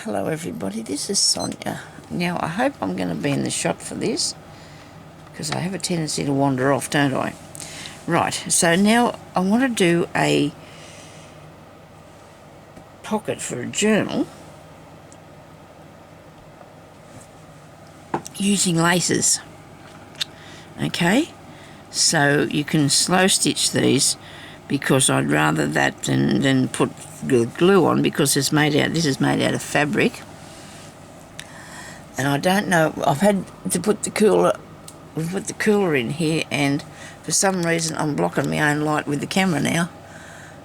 Hello everybody, this is Sonya. Now I hope I'm going to be in the shot for this because I have a tendency to wander off, don't I? Right, so now I want to do a pocket for a journal using laces. Okay, so you can slow stitch these because I'd rather that than put glue on, because this is made out of fabric, and I don't know, I've had to put the cooler, we've put the cooler in here, and for some reason I'm blocking my own light with the camera now.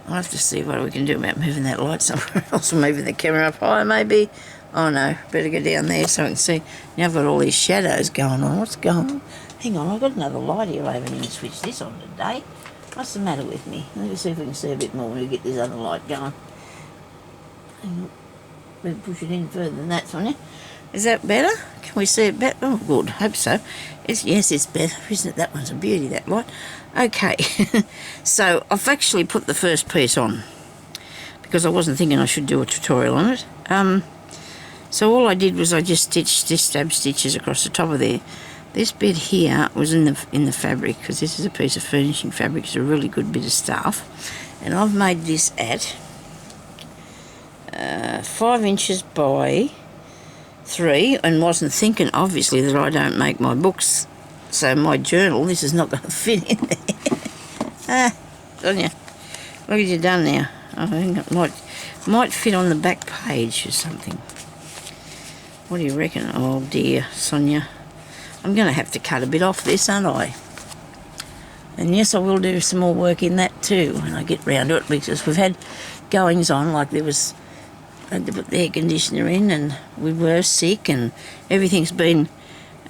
I'll have to see what we can do about moving that light somewhere else, or moving the camera up higher maybe. Oh no, better go down there so I can see. Now I've got all these shadows going on. What's going on? Hang on, I've got another light here. I haven't even switched this on today. What's the matter with me? Let me see if we can see a bit more when we get this other light going. Hang on. Better push it in further than that, Sonya. Is that better? Can we see it better? Oh, good. Hope so. Yes, it's better, isn't it? That one's a beauty, that light. Okay. So I've actually put the first piece on because I wasn't thinking I should do a tutorial on it. So all I did was I just stitched stab stitches across the top of there. This bit here was in the fabric, because this is a piece of furnishing fabric. It's a really good bit of stuff, and I've made this at 5 inches by 3, and wasn't thinking obviously that I don't make my books, so my journal, this is not going to fit in there. Sonya, what have you done now? I think it might fit on the back page or something. What do you reckon? Oh dear, Sonya. I'm going to have to cut a bit off this, aren't I? And yes, I will do some more work in that too when I get round to it, because we've had goings on, like I had to put the air conditioner in, and we were sick, and everything's been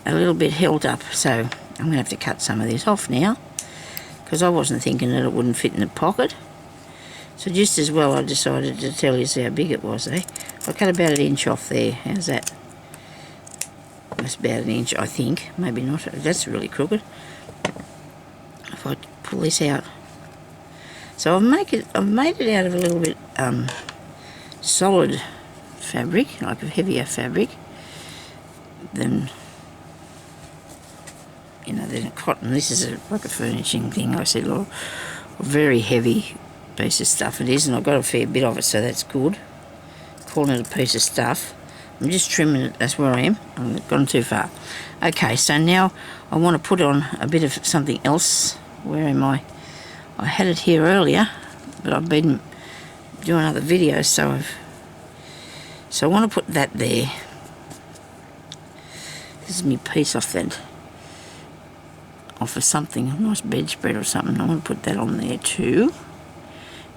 a little bit held up. So I'm going to have to cut some of this off now, because I wasn't thinking that it wouldn't fit in the pocket. So just as well I decided to tell you how big it was, eh? I cut about 1 inch off there. How's that? That's about 1 inch, I think. Maybe not. That's really crooked. If I pull this out. So I've made it out of a little bit solid fabric, like a heavier fabric than, than cotton. This is like a furnishing thing. Like I said, a very heavy piece of stuff it is, and I've got a fair bit of it, so that's good. Calling it a piece of stuff. I'm just trimming it, that's where I am. I've gone too far. Okay, so now I want to put on a bit of something else. Where am I? I had it here earlier, but I've been doing other videos, so I want to put that there. This is my piece off of something, a nice bedspread or something. I want to put that on there too.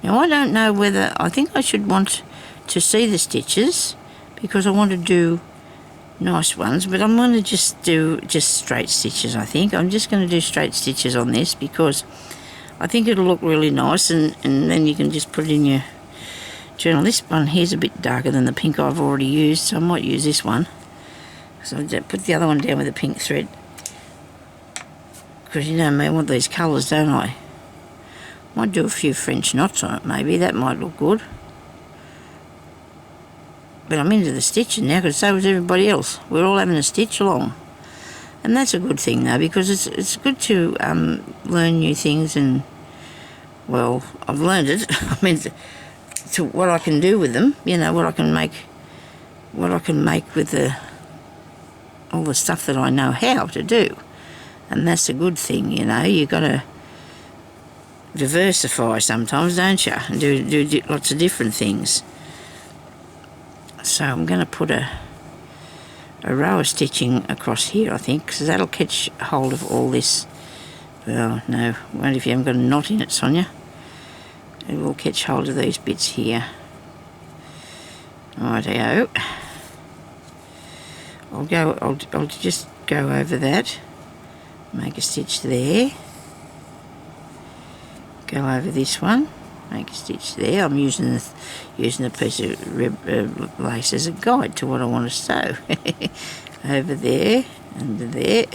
Now I don't know whether, I think I should want to see the stitches, because I want to do nice ones, but I'm going to just do straight stitches. I think I'm just going to do straight stitches on this, because I think it'll look really nice, and then you can just put it in your journal. This one here's a bit darker than the pink I've already used, so I might use this one. So I'll put the other one down with a pink thread, because you know me, I want these colours, don't I? Might do a few French knots on it, maybe. That might look good. But I'm into the stitching now, because so is everybody else. We're all having a stitch along. And that's a good thing, though, because it's good to learn new things, and, well, I've learned it. I mean, to what I can do with them, what I can make with all the stuff that I know how to do. And that's a good thing, You've got to diversify sometimes, don't you? And do lots of different things. So I'm going to put a row of stitching across here, I think, because that'll catch hold of all this. Well, no, won't if you haven't got a knot in it, Sonya. It will catch hold of these bits here. Rightio. I'll just go over that. Make a stitch there. Go over this one. Make a stitch there. I'm using a piece of lace as a guide to what I want to sew. Over there, under there.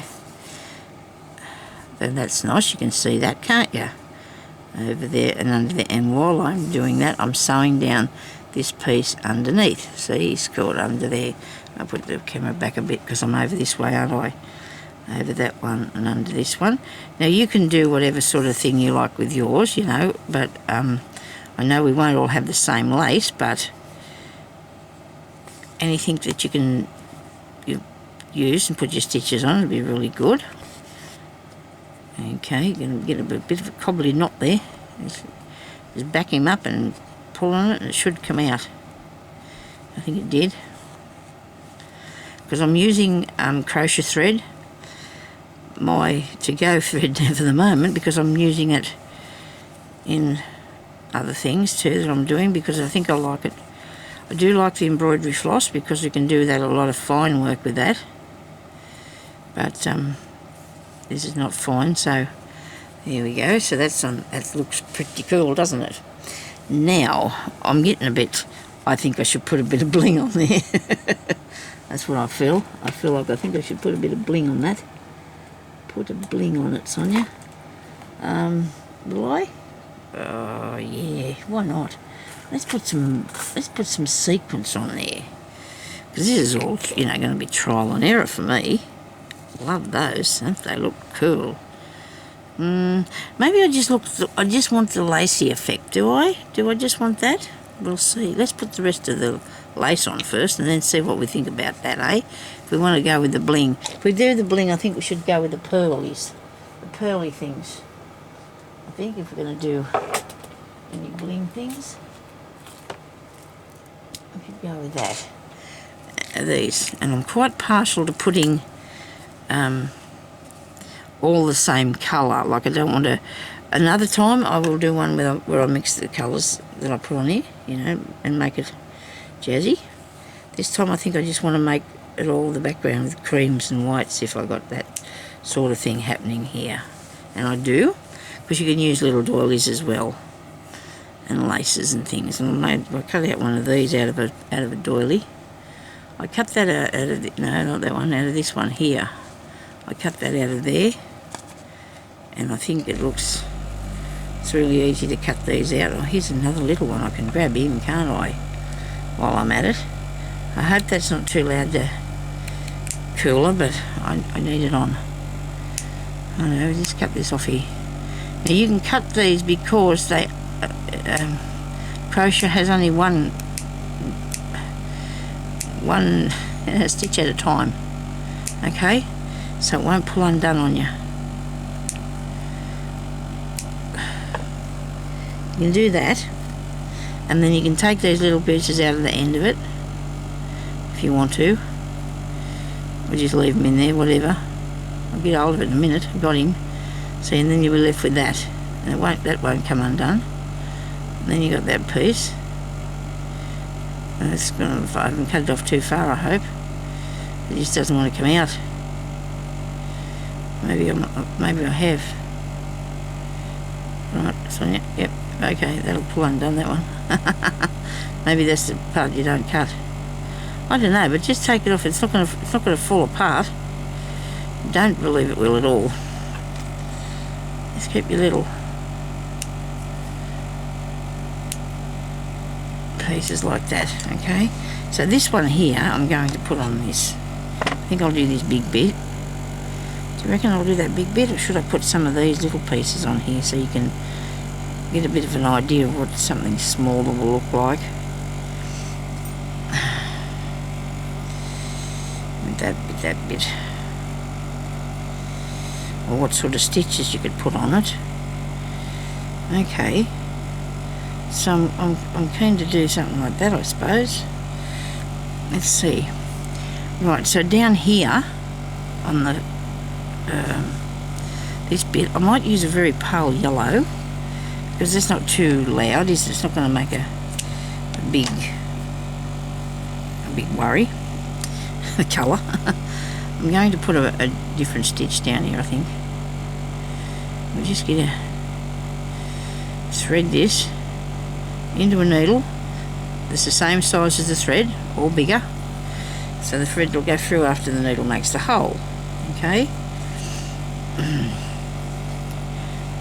Then that's nice. You can see that, can't you? Over there and under there. And while I'm doing that, I'm sewing down this piece underneath. See, it's caught under there. I'll put the camera back a bit because I'm over this way, aren't I? Over that one and under this one. Now you can do whatever sort of thing you like with yours, you know, but I know we won't all have the same lace, but anything that you can use and put your stitches on will be really good. Okay, you're going to get a bit of a cobbly knot there. Just back him up and pull on it and it should come out. I think it did. Because I'm using crochet thread, my to-go thread for the moment, because I'm using it in other things too that I'm doing, because I think I like it. I do like the embroidery floss because we can do that a lot of fine work with that. But this is not fine, so there we go. So that's on. That looks pretty cool, doesn't it? Now I'm getting a bit. I think I should put a bit of bling on there. That's what I feel. I think I should put a bit of bling on that. Put a bling on it, Sonya. Will I? Oh yeah, why not? Let's put some sequins on there, because this is all, you know, going to be trial and error for me. Love those. Don't they look cool? Maybe I just want the lacy effect. Do I just want that? We'll see. Let's put the rest of the lace on first and then see what we think about that, eh? If we want to go with the bling. If we do the bling, I think we should go with the pearlies. The pearly things. I think if we're going to do any bling things, we should go with that. These. And I'm quite partial to putting all the same colour. Like I don't want to. Another time I will do one where I mix the colours that I put on here, you know, and make it jazzy. This time I think I just want to make it all the background with creams and whites if I got that sort of thing happening here. And I do, because you can use little doilies as well, and laces and things. And I cut out one of these out of a doily. I cut that out of no, not that one, out of this one here. I cut that out of there, and I think it's really easy to cut these out. Oh, here's another little one I can grab him, can't I, while I'm at it. I hope that's not too loud to cooler, but I need it on. I know, just cut this off here. Now you can cut these because they crochet has only one stitch at a time. Okay, so it won't pull undone on you. You can do that, and then you can take these little pieces out of the end of it if you want to, or just leave them in there, whatever. I'll get hold of it in a minute. I've got him. See, and then you'll be left with that, and that won't come undone. And then you got that piece. And it's gonna, I haven't cut it off too far, I hope. It just doesn't want to come out. Maybe I have. Right, Sonya. Yep. Okay, that'll pull undone, that one. Maybe that's the part you don't cut. I don't know, but just take it off. It's not gonna fall apart. Don't believe it will at all. Just keep your little pieces like that, okay? So this one here, I'm going to put on this. I think I'll do this big bit. Do you reckon I'll do that big bit, or should I put some of these little pieces on here so you can get a bit of an idea of what something smaller will look like? With that bit. Or what sort of stitches you could put on it. Okay. So I'm keen to do something like that, I suppose. Let's see. Right, so down here on the this bit, I might use a very pale yellow, because it's not too loud. It's not going to make a big worry. The colour. I'm going to put a different stitch down here, I think. We'll just get thread this into a needle that's the same size as the thread, or bigger, so the thread will go through after the needle makes the hole. Okay.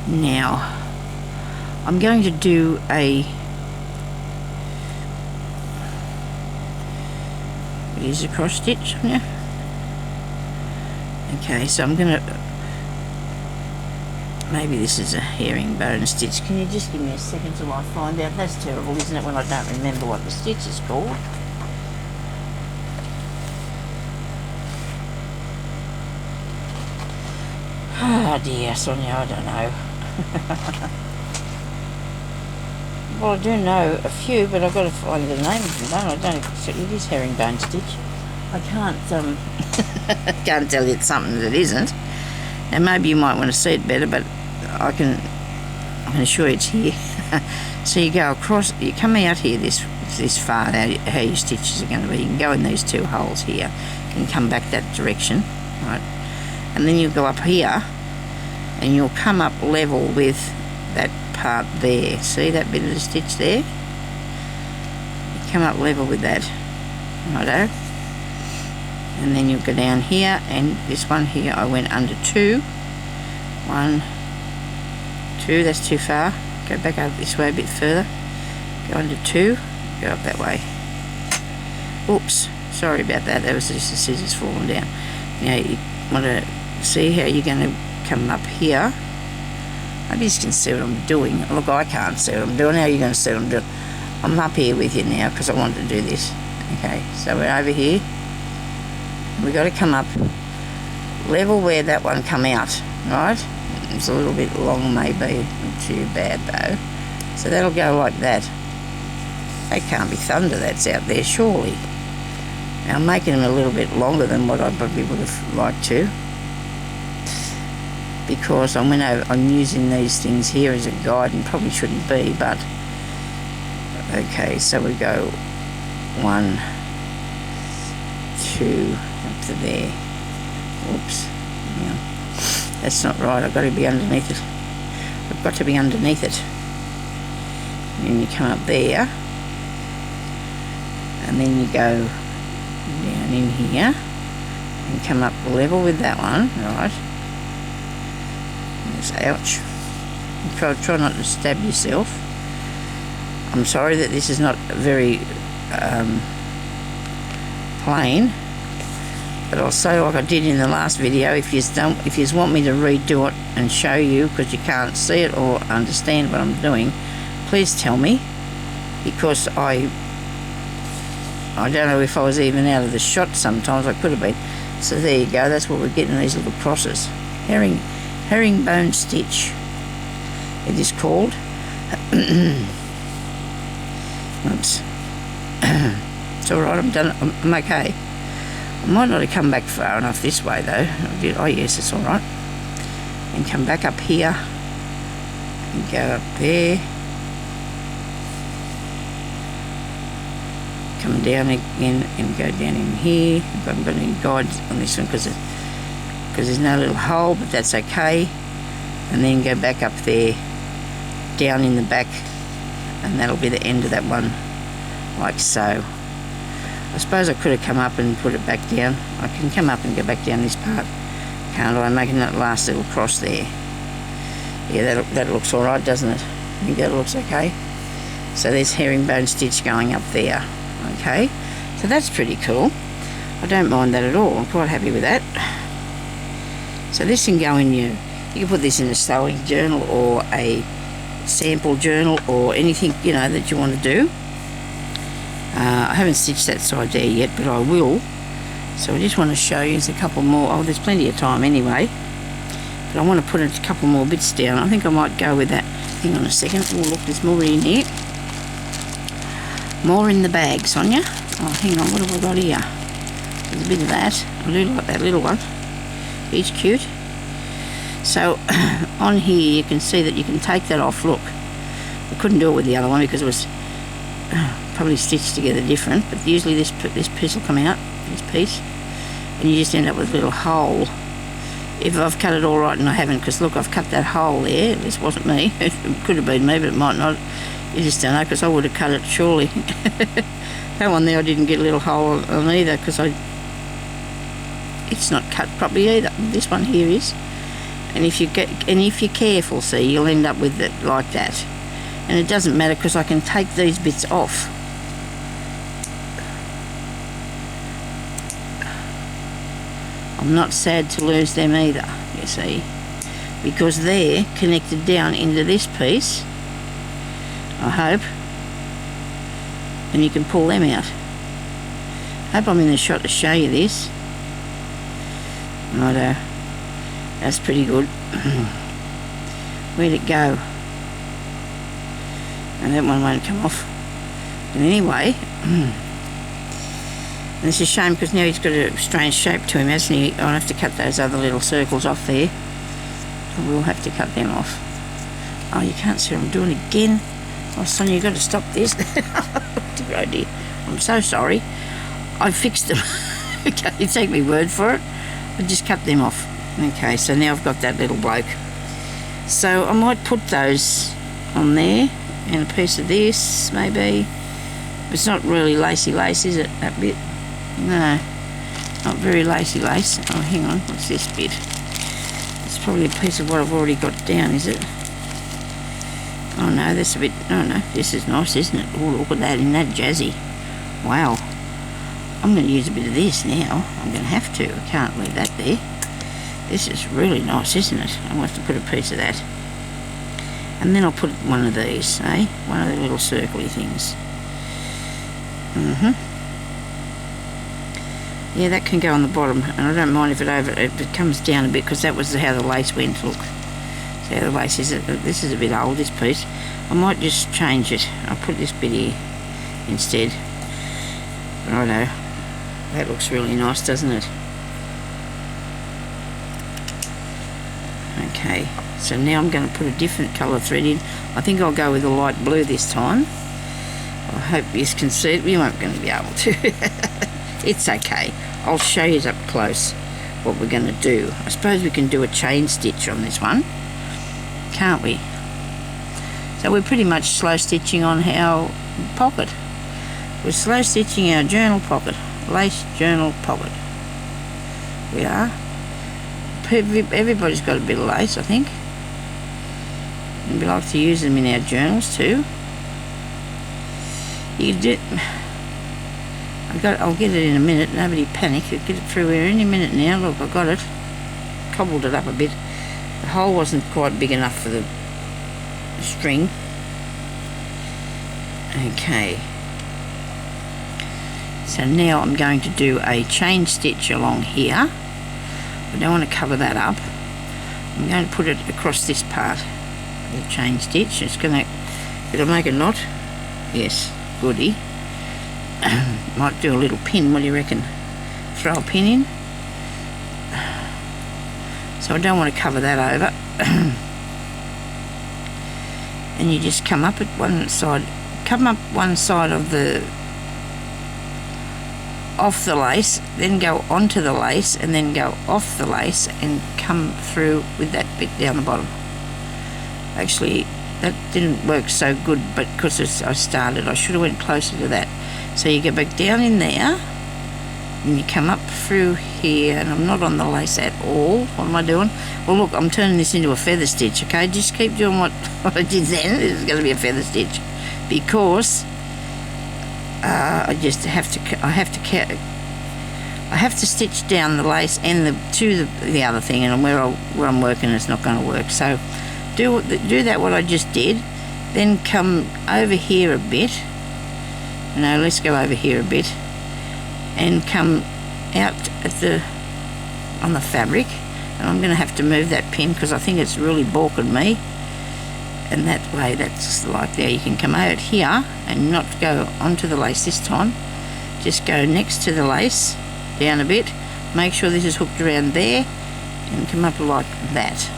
Now I'm going to do use a cross stitch on you. Okay, so I'm gonna, maybe this is a herringbone stitch. Can you just give me a second till I find out? That's terrible, isn't it, when I don't remember what the stitch is called? Oh dear, Sonia, I don't know. Well, I do know a few, but I've got to find the name of them. I don't know. It is herringbone stitch. I can't can't tell you it's something that isn't. And maybe you might want to see it better, but I can assure you it's here. So you go across, you come out here this far, how your stitches are going to be. You can go in these two holes here and come back that direction, right? And then you'll go up here and you'll come up level with that part there. See that bit of the stitch there? You come up level with that, righto. And then you'll go down here, and this one here I went under 2. 1, 2, that's too far. Go back up this way a bit further. Go under 2, go up that way. Oops, sorry about that. That was just the scissors falling down. Now you want to see how you're going to come up here. Maybe you can see what I'm doing. Look, I can't see what I'm doing. How are you going to see what I'm doing? I'm up here with you now because I wanted to do this. Okay, so we're over here. We've got to come up level where that one come out, right? It's a little bit long maybe, not too bad though. So that'll go like that. That can't be thunder that's out there, surely. Now I'm making them a little bit longer than what I probably would have liked to, because I'm using these things here as a guide and probably shouldn't be, but okay, so we go 1, 2 up to there. Oops, yeah. That's not right. I've got to be underneath it. I've got to be underneath it. And then you come up there, and then you go down in here and come up level with that one, right? Ouch. Try not to stab yourself. I'm sorry that this is not very plain, but I'll say like I did in the last video, if you want me to redo it and show you because you can't see it or understand what I'm doing, please tell me, because I don't know if I was even out of the shot sometimes. I could have been. So there you go, that's what we're getting, these little crosses. Herringbone stitch, it is called. Oops. It's alright, I'm done. I'm okay. I might not have come back far enough this way though. Oh yes, it's alright. And come back up here and go up there. Come down again and go down in here. I haven't got any guides on this one because there's no little hole, but that's okay. And then go back up there, down in the back, and that'll be the end of that one, like so. I suppose I could have come up and put it back down. I can come up and go back down this part, can't I? Making that last little cross there. Yeah, that looks all right, doesn't it? I think that looks okay. So there's herringbone stitch going up there. Okay, so that's pretty cool. I don't mind that at all. I'm quite happy with that. So this can go in you can put this in a sewing journal or a sample journal or anything, you know, that you want to do. I haven't stitched that side there yet, but I will. So I just want to show you, there's a couple more. Oh, there's plenty of time anyway. But I want to put a couple more bits down. I think I might go with that. Hang on a second. Oh, look, there's more in here. More in the bag, Sonia. Oh, hang on, what have I got here? There's a bit of that. I do like that little one. He's cute. So on here you can see that you can take that off. Look, I couldn't do it with the other one because it was probably stitched together different, but usually this piece will come out, this piece, and you just end up with a little hole. If I've cut it all right, and I haven't, because look, I've cut that hole there. This wasn't me. It could have been me, but it might not. You just don't know, because I would have cut it surely. That one there I didn't get a little hole on either, because it's not cut properly either. This one here is. And if you're careful, see, you'll end up with it like that. And it doesn't matter because I can take these bits off. I'm not sad to lose them either, you see, because they're connected down into this piece, I hope, and you can pull them out. Hope I'm in the shot to show you this. Righto, that's pretty good. Where'd it go? And that one won't come off. But anyway, and it's a shame because now he's got a strange shape to him, hasn't he? I'll have to cut those other little circles off there. I will have to cut them off. Oh, you can't see what I'm doing again. Oh, Sonya, you've got to stop this. Oh dear, I'm so sorry. I fixed them. Okay, you take my word for it. I just cut them off. Okay, so now I've got that little bloke. So I might put those on there, and a piece of this, maybe. It's not really lacy lace, is it, that bit? No, not very lacy lace. Oh, hang on, what's this bit? It's probably a piece of what I've already got down, is it? Oh no, that's a bit, oh no, this is nice, isn't it? Oh, look at that, isn't that jazzy? Wow. I'm going to use a bit of this now. I'm going to have to. I can't leave that there. This is really nice, isn't it? I'm going to have to put a piece of that. And then I'll put one of these, eh? One of the little circly things. Yeah, that can go on the bottom, and I don't mind if it comes down a bit, because that was how the lace went. Look, see how the lace is. This is a bit old, this piece. I might just change it. I'll put this bit here instead. Righto. That looks really nice, doesn't it? Okay, so now I'm going to put a different colour thread in. I think I'll go with a light blue this time. I hope you can see it. You aren't going to be able to. It's okay. I'll show you up close what we're going to do. I suppose we can do a chain stitch on this one, can't we? So we're pretty much slow stitching on our pocket. We're slow stitching our journal pocket, lace journal pocket. We are. Everybody's got a bit of lace, I think. And we like to use them in our journals too. You can do it. I'll get it in a minute. Nobody panic. I'll get it through here any minute now. Look, I got it. Cobbled it up a bit. The hole wasn't quite big enough for the string. Okay. So now I'm going to do a chain stitch along here. I don't want to cover that up. I'm going to put it across this part. The chain stitch. It'll make a knot. Yes, goody. Might do a little pin. What do you reckon? Throw a pin in. So I don't want to cover that over. And you just come up at one side. Come up one side of off the lace, then go onto the lace, and then go off the lace and come through with that bit down the bottom. Actually, that didn't work so good, but because I started, I should have went closer to that. So you go back down in there, and you come up through here, and I'm not on the lace at all. What am I doing? Well, look, I'm turning this into a feather stitch, okay? Just keep doing what I did then. This is going to be a feather stitch, because I have to stitch down the lace and to the other thing, and where I'm working, it's not going to work. So do that what I just did, then come over here a bit. No, let's go over here a bit, and come out on the fabric, and I'm going to have to move that pin because I think it's really balking me. And that way, that's like there. You can come out here and not go onto the lace this time. Just go next to the lace, down a bit. Make sure this is hooked around there, and come up like that.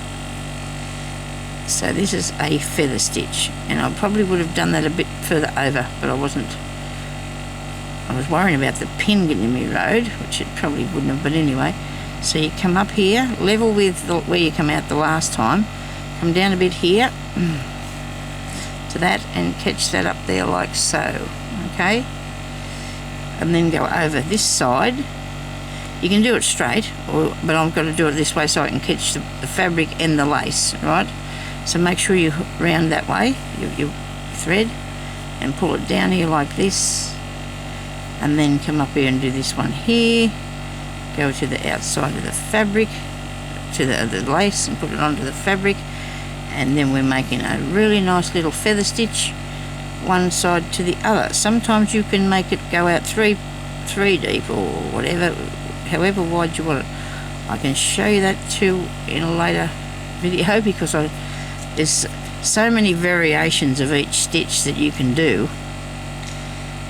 So this is a feather stitch, and I probably would have done that a bit further over, but I wasn't. I was worrying about the pin getting in my road, which it probably wouldn't have, but anyway. So you come up here, level with where you come out the last time, come down a bit here to that, and catch that up there like so, okay? And then go over this side. You can do it straight, but I've got to do it this way so I can catch the fabric and the lace, right? So make sure you round that way, your thread, and pull it down here like this, and then come up here and do this one here, go to the outside of the fabric, to the lace, and put it onto the fabric, and then we're making a really nice little feather stitch one side to the other. Sometimes you can make it go out three deep or whatever, however wide you want it. I can show you that too in a later video, because there's so many variations of each stitch that you can do.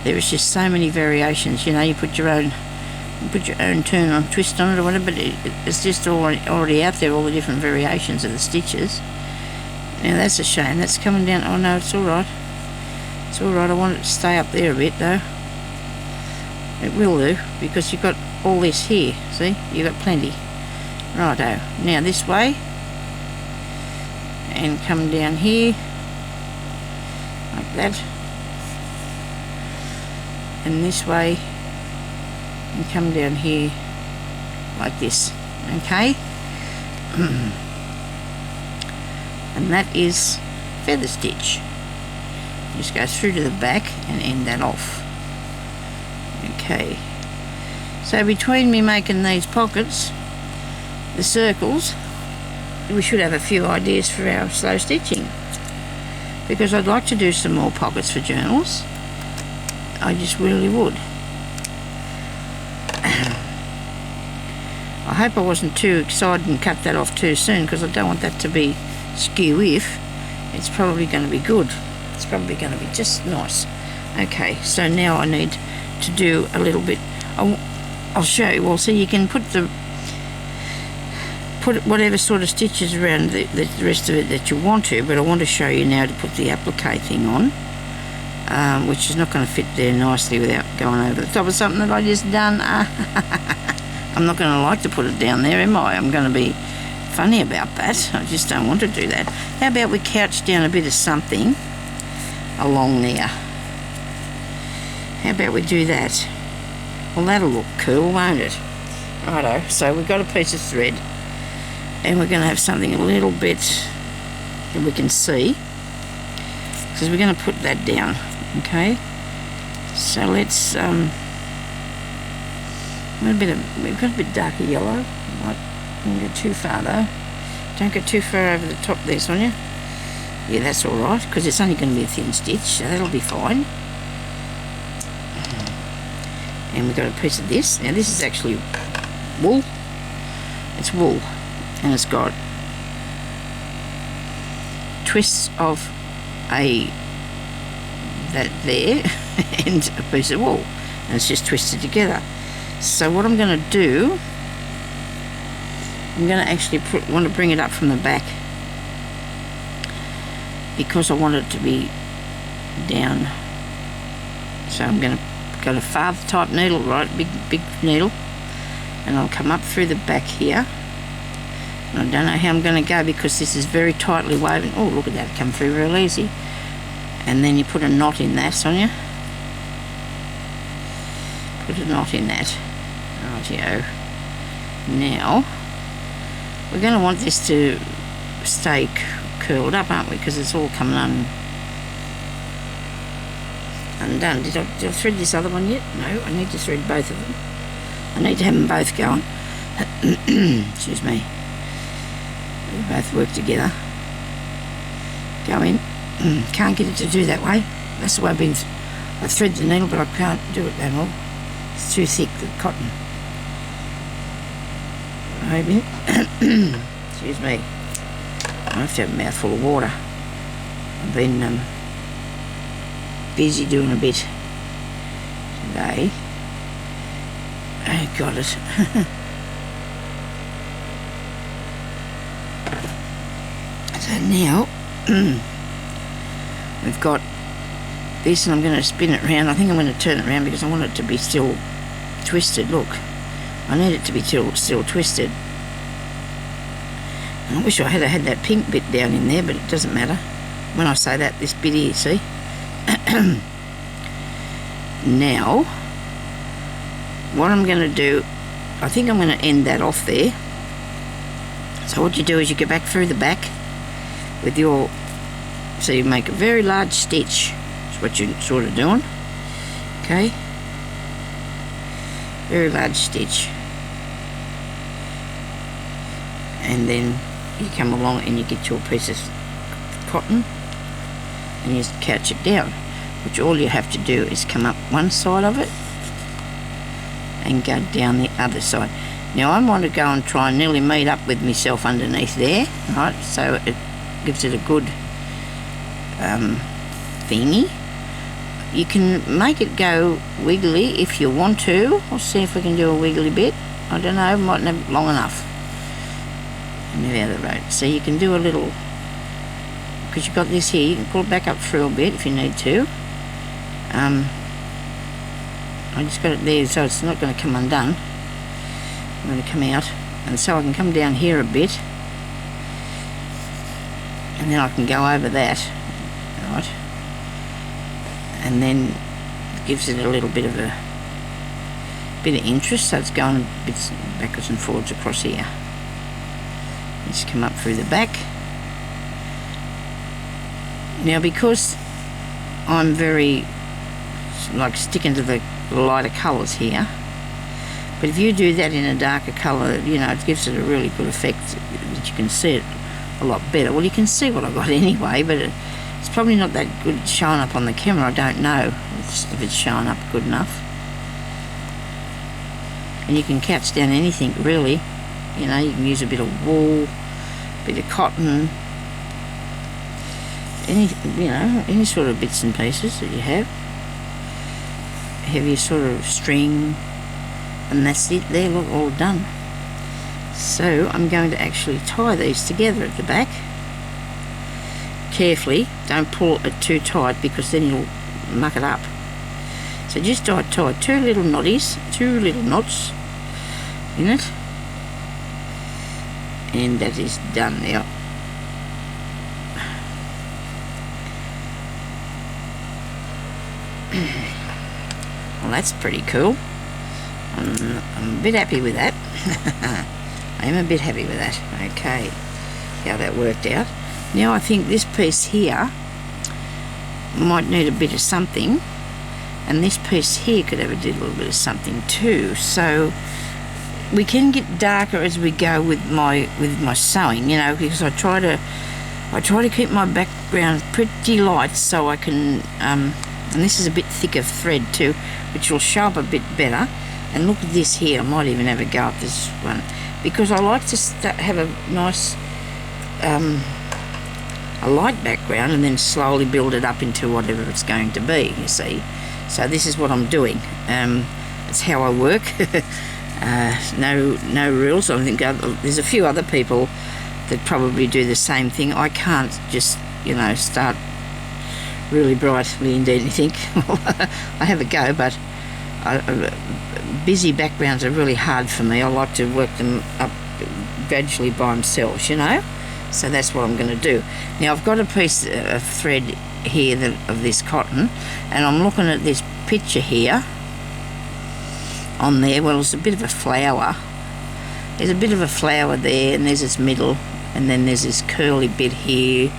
There is just so many variations, you know. You put your own turn on, twist on it or whatever, but it's just already out there, all the different variations of the stitches. Now that's a shame, that's coming down. Oh no, it's alright. It's alright, I want it to stay up there a bit though. It will do, because you've got all this here, see? You've got plenty. Righto, now this way, and come down here, like that. And this way, and come down here like this, okay? And that is feather stitch. Just go through to the back and end that off. Okay, so between me making these pockets, the circles, we should have a few ideas for our slow stitching, because I'd like to do some more pockets for journals. I just really would. I hope I wasn't too excited and cut that off too soon, because I don't want that to be skew-if. It's probably going to be good. It's probably going to be just nice. Okay, so now I need to do a little bit. I'll show you. Well, see, you can put whatever sort of stitches around the rest of it that you want to, but I want to show you now to put the applique thing on, which is not going to fit there nicely without going over the top of something that I just done. I'm not going to like to put it down there, am I? I'm going to be funny about that. I just don't want to do that. How about we couch down a bit of something along there? How about we do that? Well, that'll look cool, won't it? Righto, so we've got a piece of thread, and we're going to have something a little bit that we can see, because we're going to put that down, okay? So let's, we've got a bit darker yellow. Might not go too far though. Don't go too far over the top there, Sonya. Yeah, that's alright, because it's only going to be a thin stitch, so that'll be fine. And we've got a piece of this. Now this is actually wool. It's wool, and it's got twists of that there and a piece of wool, and it's just twisted together. So what I'm going to do, I'm going to actually want to bring it up from the back, because I want it to be down. So I'm going to got a father type needle, right, big needle, and I'll come up through the back here, and I don't know how I'm going to go, because this is very tightly woven. Oh, look at that, come through real easy. And then you put a knot in that, Sonya. Put a knot in that. Rightio. Now we're going to want this to stay curled up, aren't we, because it's all coming undone. Did I thread this other one yet? No, I need to thread both of them. I need to have them both going. Excuse me. They both work together. Go in. Can't get it to do that way. That's the way I thread the needle, but I can't do it that all. It's too thick, the cotton. Excuse me. I have to have a mouthful of water. I've been busy doing a bit today. I got it. So now we've got this, and I'm going to spin it around. I think I'm going to turn it around because I want it to be still twisted. Look, I need it to be still twisted. And I wish I had that pink bit down in there, but it doesn't matter. When I say that, this bit here, see? Now, what I'm going to do, I think I'm going to end that off there. So what you do is you go back through the back with your, so you make a very large stitch. That's what you're sort of doing. Okay? Very large stitch. and then you come along and you get your piece of cotton and you couch it down, which all you have to do is come up one side of it and go down the other side. Now I want to go and try and nearly meet up with myself underneath there, right, so it gives it a good thingy. You can make it go wiggly if you want to. I'll see if we can do a wiggly bit. I don't know, mightn't have it long enough. Move out of the road. So you can do a little, because you've got this here, you can pull it back up through a bit if you need to. I just got it there so it's not going to come undone. I'm going to come out, and so I can come down here a bit, and then I can go over that, right, and then it gives it a little bit of interest, so it's going bits backwards and forwards across here. Just come up through the back. Now because I'm very like sticking to the lighter colours here, but if you do that in a darker colour, you know, it gives it a really good effect that you can see it a lot better. Well, you can see what I've got anyway, but it's probably not that good showing up on the camera. I don't know if it's showing up good enough. And you can couch down anything really. You know, you can use a bit of wool, a bit of cotton, any sort of bits and pieces that you have. Heavy sort of string, and that's it there, look, all done. So I'm going to actually tie these together at the back. Carefully, don't pull it too tight because then you'll muck it up. So just tie two little knots in it, and that is done now. Well, that's pretty cool. I'm a bit happy with that. I am a bit happy with that. Okay, how that worked out. Now I think this piece here might need a bit of something, and this piece here could have a little bit of something too. So we can get darker as we go with my sewing, you know, because I try to keep my background pretty light so I can and this is a bit thicker thread too, which will show up a bit better. And look at this here, I might even have a go at this one, because I like to have a nice a light background and then slowly build it up into whatever it's going to be, you see. So this is what I'm doing. It's how I work. No rules. I think there's a few other people that probably do the same thing. I can't just, you know, start really brightly into anything. I have a go, but busy backgrounds are really hard for me. I like to work them up gradually by themselves, you know. So that's what I'm going to do. Now I've got a piece of thread here of this cotton, and I'm looking at this picture here on there. Well, it's a bit of a flower. There's a bit of a flower there, and there's this middle, and then there's this curly bit here.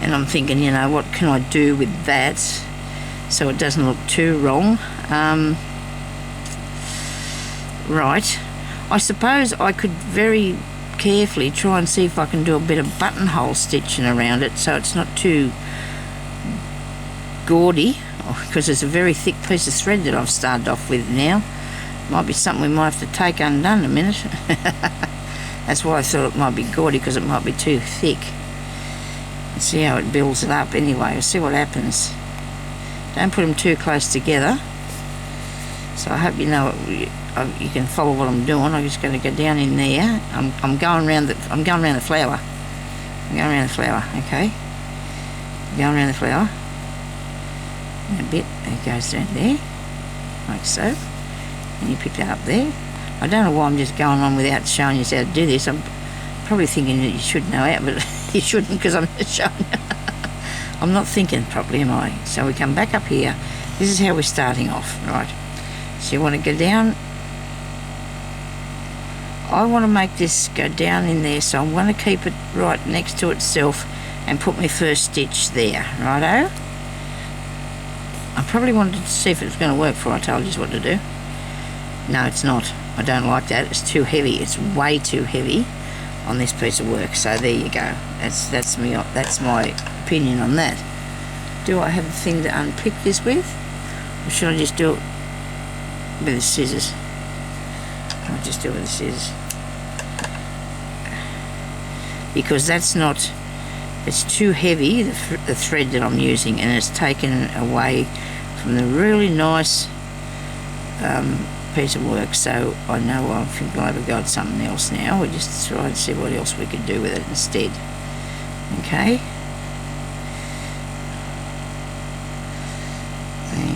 And I'm thinking, you know, what can I do with that so it doesn't look too wrong? Right, I suppose I could very carefully try and see if I can do a bit of buttonhole stitching around it so it's not too gaudy, because it's a very thick piece of thread that I've started off with now. Might be something we might have to take undone in a minute. That's why I thought it might be gaudy, because it might be too thick. Let's see how it builds it up anyway. We'll see what happens. Don't put them too close together. So I hope you know you can follow what I'm doing. I'm just going to go down in there. I'm going around the flower. I'm going around the flower. Okay. Going around the flower. And a bit. It goes down there, like so. And you pick that up there. I don't know why I'm just going on without showing you how to do this. I'm probably thinking that you should know how, but you shouldn't, because I'm just showing you. I'm not thinking properly, am I? So we come back up here. This is how we're starting off, right? So you want to go down. I want to make this go down in there, so I'm going to keep it right next to itself and put my first stitch there, righto? I probably wanted to see if it was going to work before I told you what to do. No, it's not. I don't like that. It's too heavy. It's way too heavy. on this piece of work. So there you go. That's my opinion on that. Do I have a thing to unpick this with, or should I just do it with the scissors? I'll just do it with the scissors, because that's not, it's too heavy, the thread that I'm using, and it's taken away from the really nice piece of work. So I know I think I'll have a go at something else now. We'll just try and see what else we could do with it instead. Okay.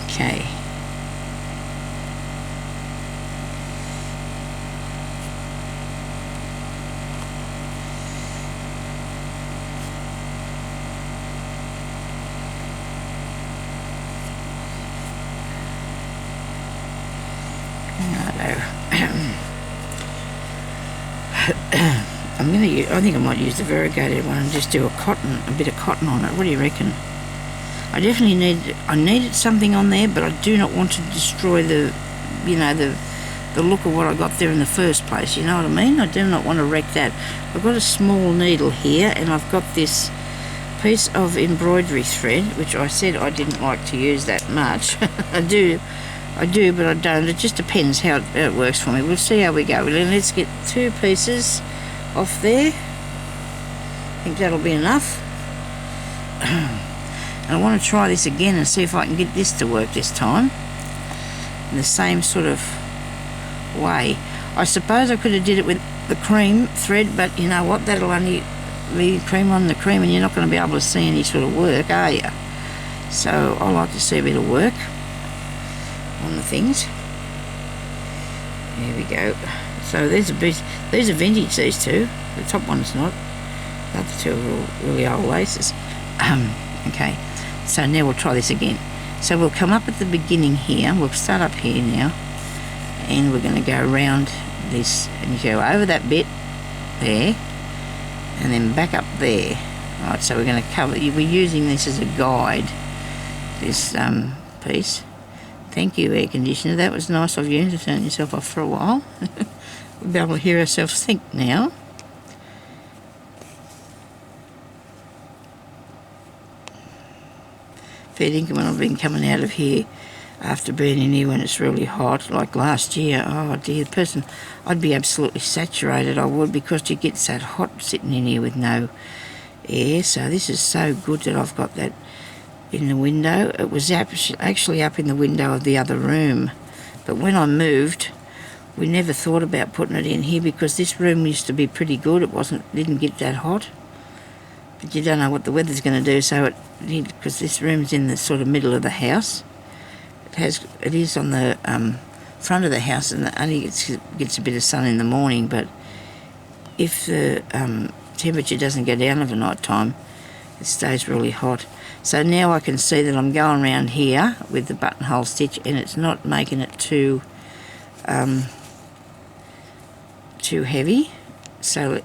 Okay. I think I might use the variegated one and just do a bit of cotton on it. What do you reckon? I definitely needed something on there, but I do not want to destroy the look of what I got there in the first place. You know what I mean? I do not want to wreck that. I've got a small needle here, and I've got this piece of embroidery thread, which I said I didn't like to use that much. I do, but I don't. It just depends how it works for me. We'll see how we go. Let's get 2 pieces off there. I think that'll be enough. And I want to try this again and see if I can get this to work this time in the same sort of way. I suppose I could have did it with the cream thread, but you know what, that'll only be cream on the cream, and you're not going to be able to see any sort of work, are you? So I like to see a bit of work on the things. There we go. So there's a piece. These are vintage, these two. The top one's not. The other two are really old laces. Okay, so now we'll try this again. So we'll come up at the beginning here. We'll start up here now, and we're going to go around this and go over that bit there, and then back up there. Right, so we're going to cover. We're using this as a guide. This piece. Thank you, air conditioner. That was nice of you to turn yourself off for a while. We'll be able to hear ourselves think now. Fair dinkum when I've been coming out of here after being in here when it's really hot, like last year. Oh dear, I'd be absolutely saturated, I would, because it gets that hot sitting in here with no air. So this is so good that I've got that in the window. It was actually up in the window of the other room, but when I moved, we never thought about putting it in here because this room used to be pretty good. Didn't get that hot, but you don't know what the weather's going to do. So because this room's in the sort of middle of the house, it is on the front of the house, and it only gets a bit of sun in the morning. But if the temperature doesn't go down over night time, it stays really hot. So now I can see that I'm going around here with the buttonhole stitch, and it's not making it too heavy. So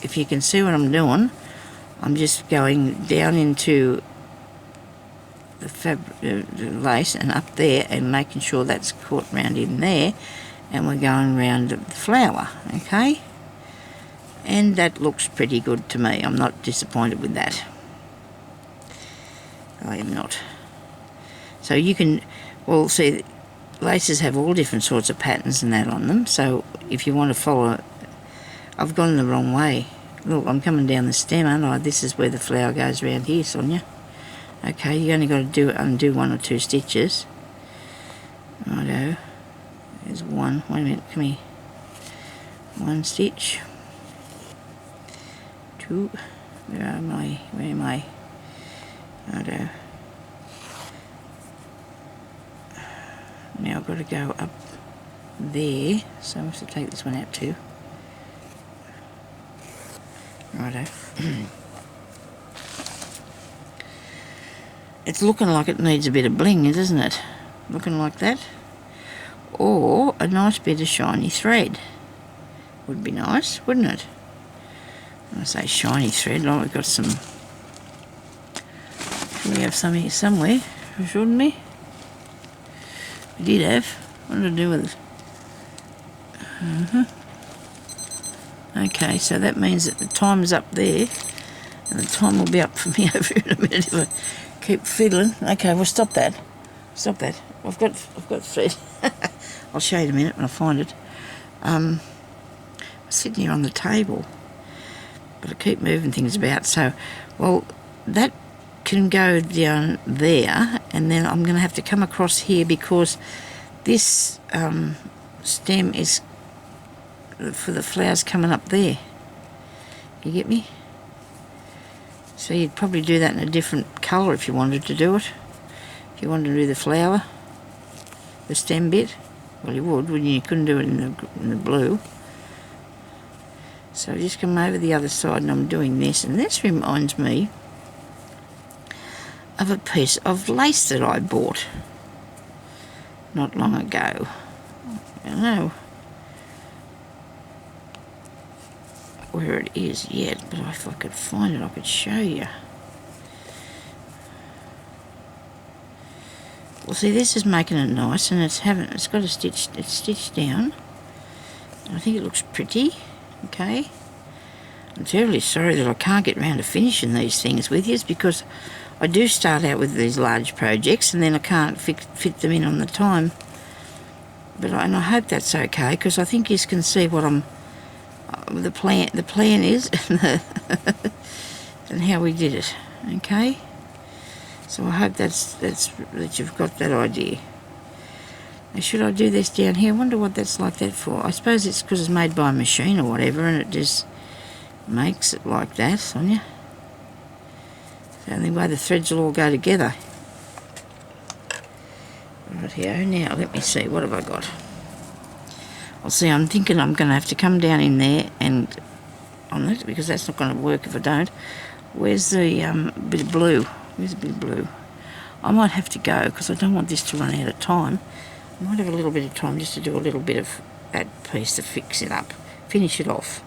if you can see what I'm doing, I'm just going down into the lace and up there and making sure that's caught round in there, and we're going around the flower, okay? And that looks pretty good to me. I'm not disappointed with that. I am not. So you can, well, see, laces have all different sorts of patterns and that on them. So if you want to follow, I've gone the wrong way. Look, I'm coming down the stem, aren't I? This is where the flower goes around here, Sonya. Okay, you only got to undo 1 or 2 stitches. Righto. There's one. Wait a minute, come here. 1 stitch. 2. Where am I? Righto. Now I've got to go up there, so I have to take this one out too. Righto. It's looking like it needs a bit of bling, isn't it? Looking like that. Or a nice bit of shiny thread. Would be nice, wouldn't it? When I say shiny thread, like we've got some... We have some here somewhere, shouldn't we? We did have. What did I do with it? Okay, so that means that the time's up there, and the time will be up for me over in a minute if I keep fiddling. Okay, well stop that. Stop that. I've got thread. I'll show you in a minute when I find it. I'm sitting here on the table, but I keep moving things about. So, well, that can go down there, and then I'm going to have to come across here because this stem is for the flowers coming up there. You get me? So you'd probably do that in a different colour if you wanted to do it. If you wanted to do the flower, the stem bit, well you would, wouldn't you? You couldn't do it in the blue. So just come over the other side and I'm doing this, and this reminds me of a piece of lace that I bought not long ago. I don't know where it is yet, but if I could find it I could show you. Well, see, this is making it nice, and it's got a stitch. It's stitched down. I think it looks pretty. Okay. I'm terribly sorry that I can't get round to finishing these things with you, because I do start out with these large projects and then I can't fit them in on the time. And I hope that's okay, because I think you can see what the plan is and how we did it. Okay. So I hope that you've got that idea. Now, should I do this down here? I wonder what that's like that for. I suppose it's because it's made by a machine or whatever, and it just makes it like that, Sonya. It's the only way the threads will all go together. Right here. Now let me see. What have I got? I'll see. I'm thinking I'm going to have to come down in there and on it, because that's not going to work if I don't. Where's the bit of blue? Where's the bit of blue? I might have to go because I don't want this to run out of time. I might have a little bit of time just to do a little bit of that piece to fix it up, finish it off.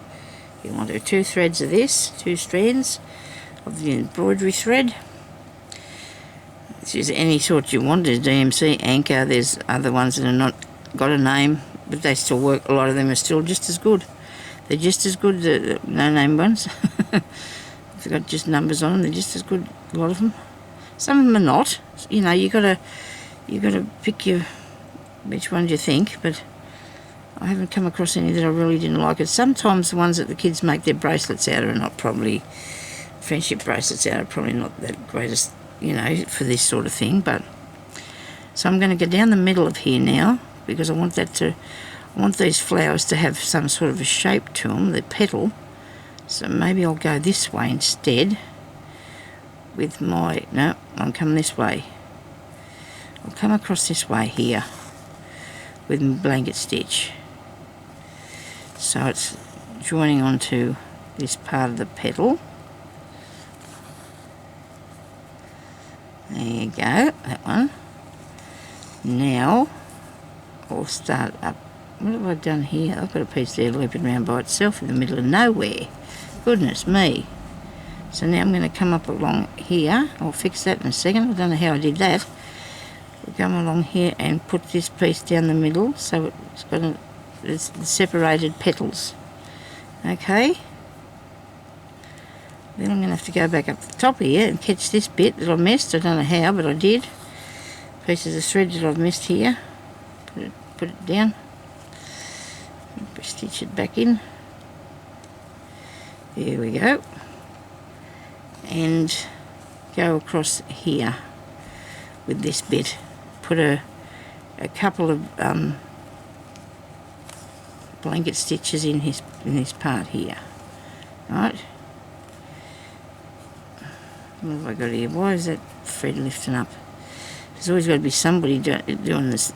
You want to do 2 threads of this, 2 strands of the embroidery thread. This is any sort you want. There's DMC, Anchor, there's other ones that are not got a name, but they still work. A lot of them are still just as good. They're just as good, the no-name ones. If they've got just numbers on them, they're just as good, a lot of them. Some of them are not. You know, you gotta pick which ones you think, but I haven't come across any that I really didn't like. It. Sometimes the ones that the kids make their bracelets out of are not probably, friendship bracelets out are probably not that greatest, you know, for this sort of thing. But so I'm going to go down the middle of here now, because I want these flowers to have some sort of a shape to them, the petal. So maybe I'll go this way instead with my, no, I'm coming this way. I'll come across this way here with my blanket stitch. So it's joining onto this part of the petal. There you go, that one. Now I'll start up. What have I done here? I've got a piece there looping around by itself in the middle of nowhere. Goodness me. So now I'm going to come up along here. I'll fix that in a second. I don't know how I did that. We'll come along here and put this piece down the middle so it's got it's separated petals. Okay. Then I'm going to have to go back up the top here and catch this bit that I missed. I don't know how, but I did. Pieces of thread that I've missed here. Put it down. Stitch it back in. There we go. And go across here with this bit. Put a couple of blanket stitches in this part here. Right. What have I got here? Why is that thread lifting up? There's always got to be somebody doing this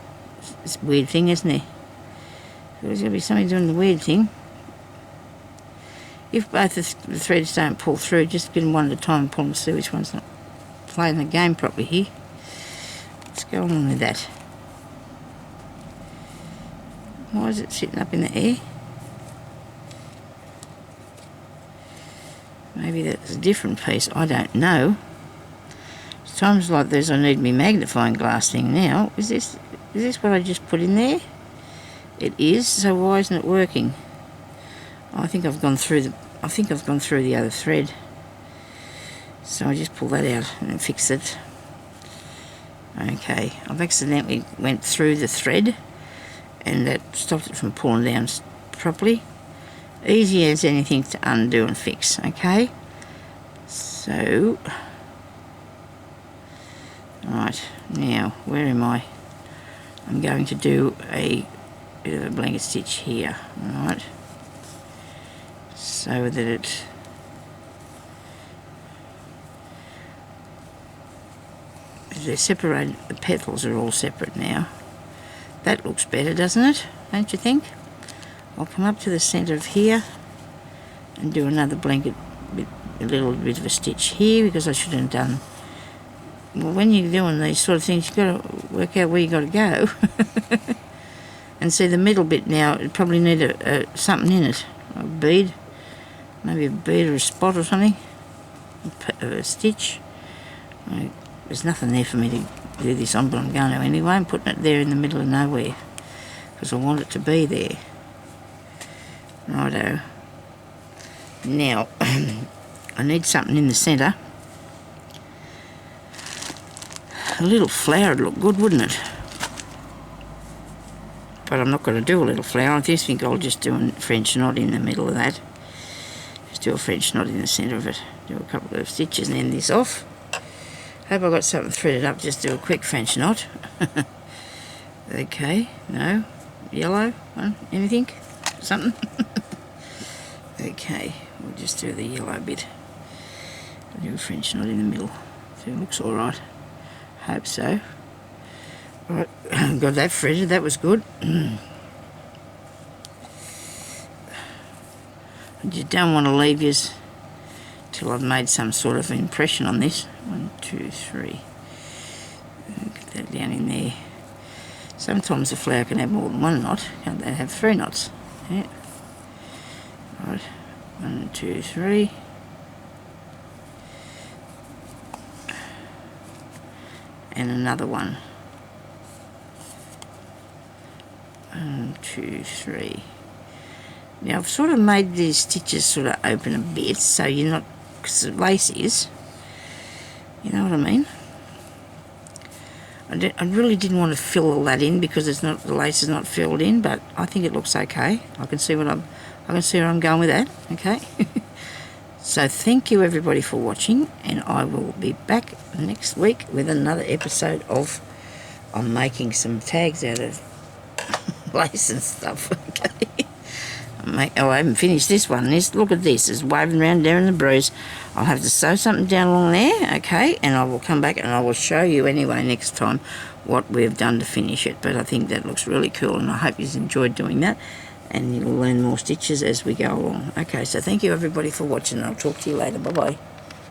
weird thing, isn't there? There's always got to be somebody doing the weird thing. If both the threads don't pull through, just get them one at a time and pull them to see which one's not playing the game properly here. Let's go on with that. Why is it sitting up in the air? Maybe that's a different piece, I don't know. It's times like this I need my magnifying glass thing now. Is this what I just put in there? It is, so why isn't it working? I think I've gone through the other thread, so I just pull that out and fix it. Okay, I've accidentally went through the thread and that stopped it from pulling down properly. Easy as anything to undo and fix. Okay, so right, now where am I? I'm going to do a bit of a blanket stitch here, right, so that they're separated. The petals are all separate now. That looks better, doesn't it? Don't you think? I'll come up to the centre of here and do another blanket bit, a little bit of a stitch here, because I should have done. Well, when you're doing these sort of things, you've got to work out where you've got to go. And see the middle bit now, it probably need something in it. A bead, maybe a bead or a spot or something. A stitch. There's nothing there for me to do this on, but I'm going to anyway. I'm putting it there in the middle of nowhere because I want it to be there. Righto. Now, I need something in the centre. A little flower would look good, wouldn't it? But I'm not going to do a little flower. I just think I'll just do a French knot in the middle of that. Just do a French knot in the centre of it. Do a couple of stitches and end this off. Hope I got something threaded up. Just do a quick French knot. Okay, no, yellow, anything, something. Okay, we'll just do the yellow bit. Do a French knot in the middle. So it looks all right. Hope so. Right, got that threaded. That was good. You don't want to leave yours till I've made some sort of impression on this. 1, 2, 3. Get that down in there. Sometimes the flower can have more than one knot. Can't they have 3 knots? Yeah. Right. 1, 2, 3. And another one. 1, 2, 3. Now I've sort of made these stitches sort of open a bit, so you're not, because the lace is, you know what I mean? I really didn't want to fill all that in because it's not, the lace is not filled in, but I think it looks okay. I can see where I'm going with that. Okay. So thank you everybody for watching, and I will be back next week with another episode of I'm making some tags out of lace and stuff. Okay. Oh, I haven't finished this one. Look at this. It's waving around there in the breeze. I'll have to sew something down along there, okay, and I will come back and I will show you anyway next time what we've done to finish it. But I think that looks really cool, and I hope you've enjoyed doing that, and you'll learn more stitches as we go along. Okay, so thank you everybody for watching, and I'll talk to you later. Bye-bye.